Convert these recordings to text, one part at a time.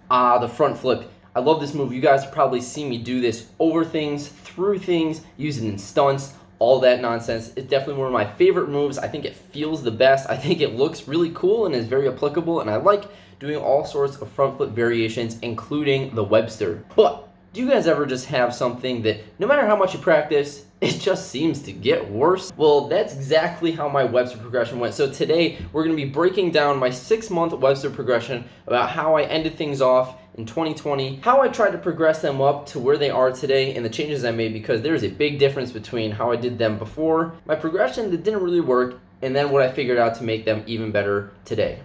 The front flip. I love this move. You guys have probably seen me do this over things, through things, use it in stunts, all that nonsense. It's definitely one of my favorite moves. I think it feels the best. I think it looks really cool and is very applicable, and I like doing all sorts of front flip variations, including the Webster. But do you guys ever just have something that no matter how much you practice, it just seems to get worse? Well, that's exactly how my Webster progression went. So today, we're going to be breaking down my 6-month Webster progression about how I ended things off in 2020, how I tried to progress them up to where they are today, and the changes I made, because there's a big difference between how I did them before, my progression that didn't really work, and then what I figured out to make them even better today.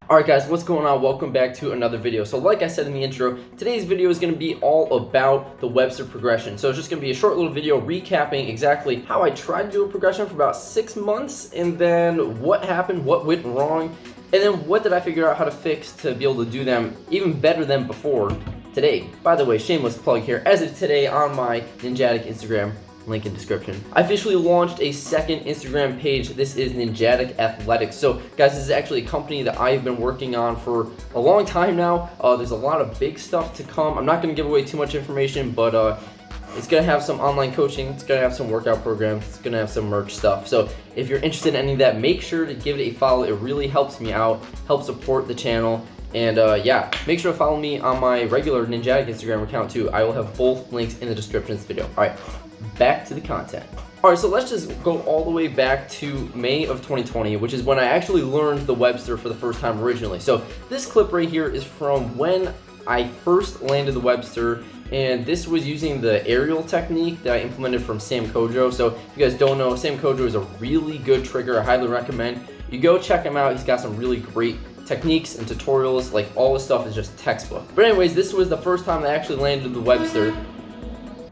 Alright guys, what's going on? Welcome back to another video. So like I said in the intro, today's video is going to be all about the Webster progression. So it's just going to be a short little video recapping exactly how I tried to do a progression for about 6 months, and then what happened, what went wrong, and then what did I figure out how to fix to be able to do them even better than before today. By the way, shameless plug here, as of today on my Ninjatic Instagram, link in description, I officially launched a second Instagram page. This is Ninjatic Athletics. So guys, this is actually a company that I've been working on for a long time now. There's a lot of big stuff to come. I'm not going to give away too much information, but it's going to have some online coaching, it's going to have some workout programs, it's going to have some merch stuff. So if you're interested in any of that, make sure to give it a follow. It really helps me out, helps support the channel. And yeah, make sure to follow me on my regular Ninjatic Instagram account too. I will have both links in the description of this video. All right, back to the content. All right, so let's just go all the way back to May of 2020, which is when I actually learned the Webster for the first time originally. So this clip right here is from when I first landed the Webster, and this was using the aerial technique that I implemented from Sam Kojo. So if you guys don't know, Sam Kojo is a really good trigger. I highly recommend you go check him out. He's got some really great techniques and tutorials. Like, all this stuff is just textbook. But anyways, this was the first time I actually landed the Webster.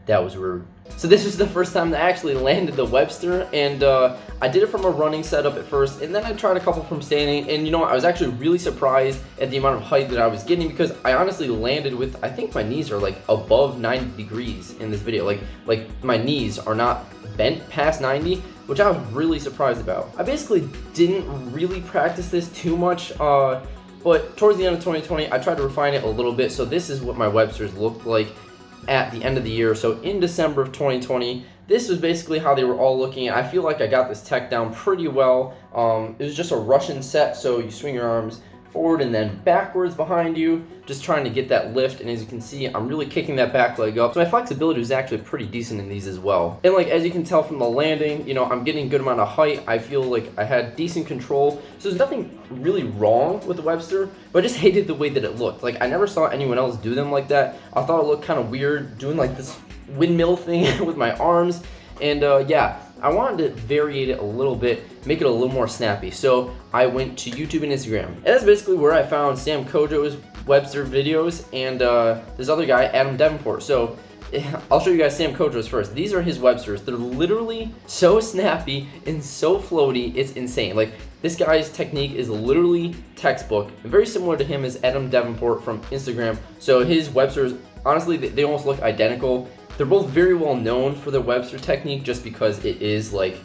That was rude. So this was the first time that I actually landed the Webster, and I did it from a running setup at first, and then I tried a couple from standing, and you know, I was actually really surprised at the amount of height that I was getting, because I honestly landed with, I think my knees are like above 90 degrees in this video. Like my knees are not bent past 90, which I was really surprised about. I basically didn't really practice this too much, but towards the end of 2020, I tried to refine it a little bit. So this is what my Websters looked like at the end of the year. So in December of 2020, this was basically how they were all looking. I feel like I got this tech down pretty well. It was just a Russian set, so you swing your arms forward and then backwards behind you, just trying to get that lift. And as you can see, I'm really kicking that back leg up. So my flexibility was actually pretty decent in these as well. And like, as you can tell from the landing, you know, I'm getting a good amount of height. I feel like I had decent control. So there's nothing really wrong with the Webster, but I just hated the way that it looked. Like, I never saw anyone else do them like that. I thought it looked kind of weird doing like this windmill thing with my arms. And yeah, I wanted to vary it a little bit, make it a little more snappy. So I went to YouTube and Instagram. And that's basically where I found Sam Kojo's Webster videos and this other guy, Adam Davenport. So I'll show you guys Sam Kojo's first. These are his Websters. They're literally so snappy and so floaty, it's insane. Like, this guy's technique is literally textbook. And very similar to him is Adam Davenport from Instagram. So his Websters, honestly, they almost look identical. They're both very well known for their Webster technique just because it is like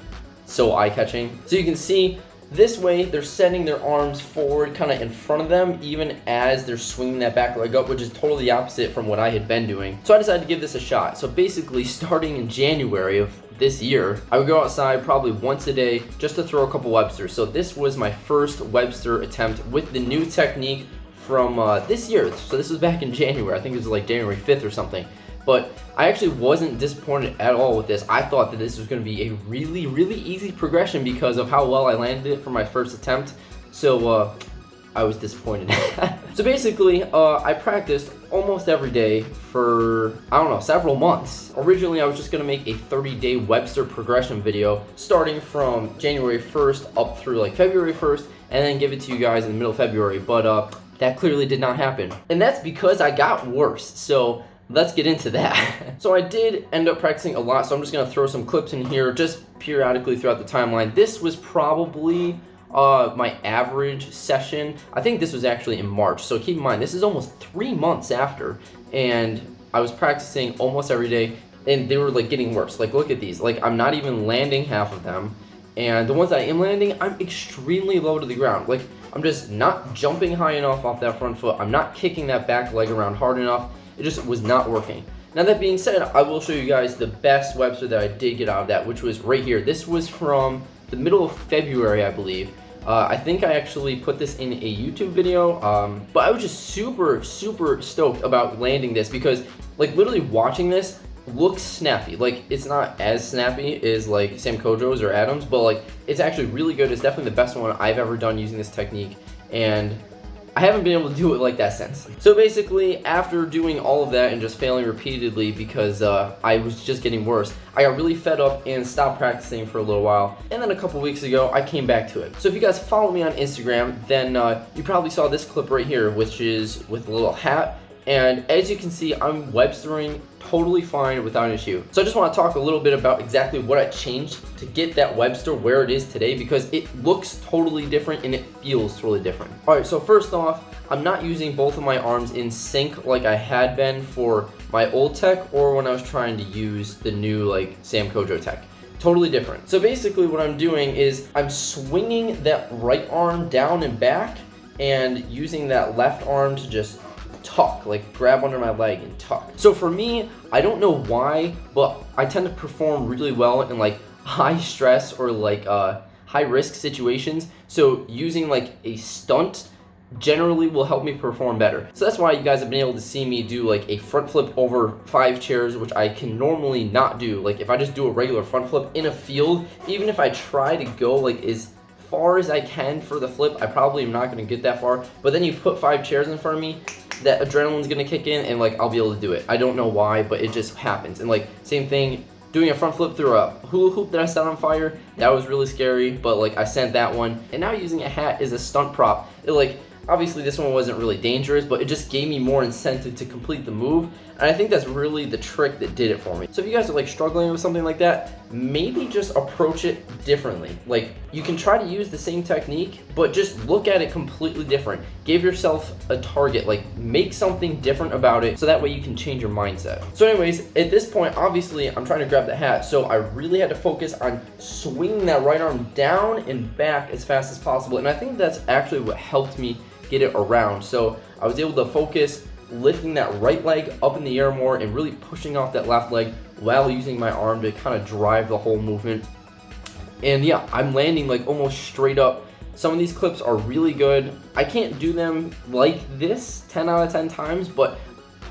so eye-catching. So you can see this way they're sending their arms forward kind of in front of them even as they're swinging that back leg up, which is totally the opposite from what I had been doing. So I decided to give this a shot. So basically, starting in January of this year, I would go outside probably once a day just to throw a couple Websters. So this was my first Webster attempt with the new technique from this year. So this was back in January. I think it was like January 5th or something. But I actually wasn't disappointed at all with this. I thought that this was going to be a really, really easy progression because of how well I landed it for my first attempt. So I was disappointed. So basically, I practiced almost every day for, I don't know, several months. Originally, I was just going to make a 30-day Webster progression video starting from January 1st up through like February 1st, and then give it to you guys in the middle of February. But that clearly did not happen. And that's because I got worse. So let's get into that. So I did end up practicing a lot, so I'm just gonna throw some clips in here just periodically throughout the timeline. This was probably my average session. I think this was actually in March, so keep in mind, this is almost 3 months after, and I was practicing almost every day, and they were like getting worse. Like, look at these. Like, I'm not even landing half of them, and the ones that I am landing, I'm extremely low to the ground. Like, I'm just not jumping high enough off that front foot. I'm not kicking that back leg around hard enough. It just was not working. Now, that being said, I will show you guys the best Webster that I did get out of that, which was right here. This was from the middle of February, I believe. I think I actually put this in a YouTube video, but I was just super stoked about landing this because, like, literally watching this looks snappy. Like, it's not as snappy as like Sam Kojo's or Adam's, but like it's actually really good. It's definitely the best one I've ever done using this technique, and I haven't been able to do it like that since. So basically, after doing all of that and just failing repeatedly because I was just getting worse, I got really fed up and stopped practicing for a little while. And then a couple weeks ago, I came back to it. So if you guys follow me on Instagram, then you probably saw this clip right here, which is with a little hat. And as you can see, I'm Webstering totally fine without an issue. So I just want to talk a little bit about exactly what I changed to get that Webster where it is today, because it looks totally different and it feels totally different. All right, so first off, I'm not using both of my arms in sync like I had been for my old tech or when I was trying to use the new like Sam Kojo tech. Totally different. So basically what I'm doing is I'm swinging that right arm down and back and using that left arm to just tuck, like grab under my leg and tuck. So for me, I don't know why, but I tend to perform really well in like high stress or like high risk situations. So using like a stunt generally will help me perform better. So that's why you guys have been able to see me do like a front flip over 5 chairs, which I can normally not do. Like if I just do a regular front flip in a field, even if I try to go like as far as I can for the flip, I probably am not going to get that far. But then you put 5 chairs in front of me, that adrenaline's gonna kick in and like I'll be able to do it. I don't know why, but it just happens. And like same thing, doing a front flip through a hula hoop that I set on fire, that was really scary, but like I sent that one. And now using a hat as a stunt prop, it like obviously this one wasn't really dangerous, but it just gave me more incentive to complete the move. And I think that's really the trick that did it for me. So if you guys are like struggling with something like that, maybe just approach it differently. Like you can try to use the same technique, but just look at it completely different. Give yourself a target, like make something different about it so that way you can change your mindset. So anyways, at this point, obviously I'm trying to grab the hat. So I really had to focus on swinging that right arm down and back as fast as possible. And I think that's actually what helped me get it around. So I was able to focus lifting that right leg up in the air more and really pushing off that left leg while using my arm to kind of drive the whole movement. And yeah, I'm landing like almost straight up. Some of these clips are really good. I can't do them like this 10 out of 10 times, but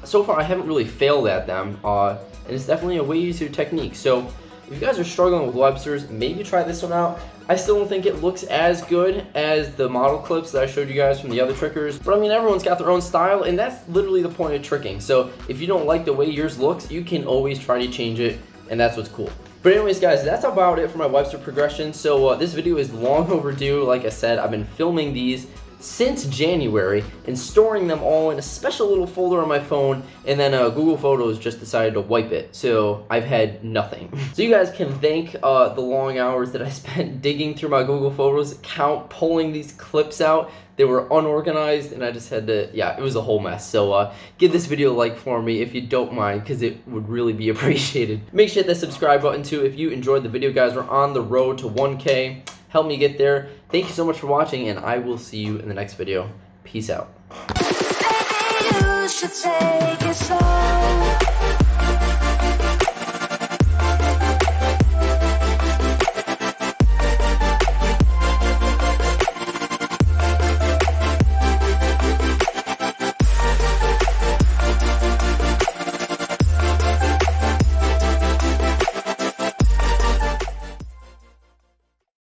so far I haven't really failed at them. And it's definitely a way easier technique. So if you guys are struggling with Websters, maybe try this one out. I still don't think it looks as good as the model clips that I showed you guys from the other trickers. But I mean, everyone's got their own style, and that's literally the point of tricking. So if you don't like the way yours looks, you can always try to change it, and that's what's cool. But anyways, guys, that's about it for my Webster progression. So this video is long overdue. Like I said, I've been filming these since January and storing them all in a special little folder on my phone, and then Google Photos just decided to wipe it, so I've had nothing. So you guys can thank the long hours that I spent digging through my Google Photos account, pulling these clips out. They were unorganized and I just had to, yeah, it was a whole mess. So give this video a like for me if you don't mind, because it would really be appreciated. Make sure to hit the subscribe button too if you enjoyed the video, guys. We're on the road to 1K. Help me get there. Thank you so much for watching, and I will see you in the next video. Peace out.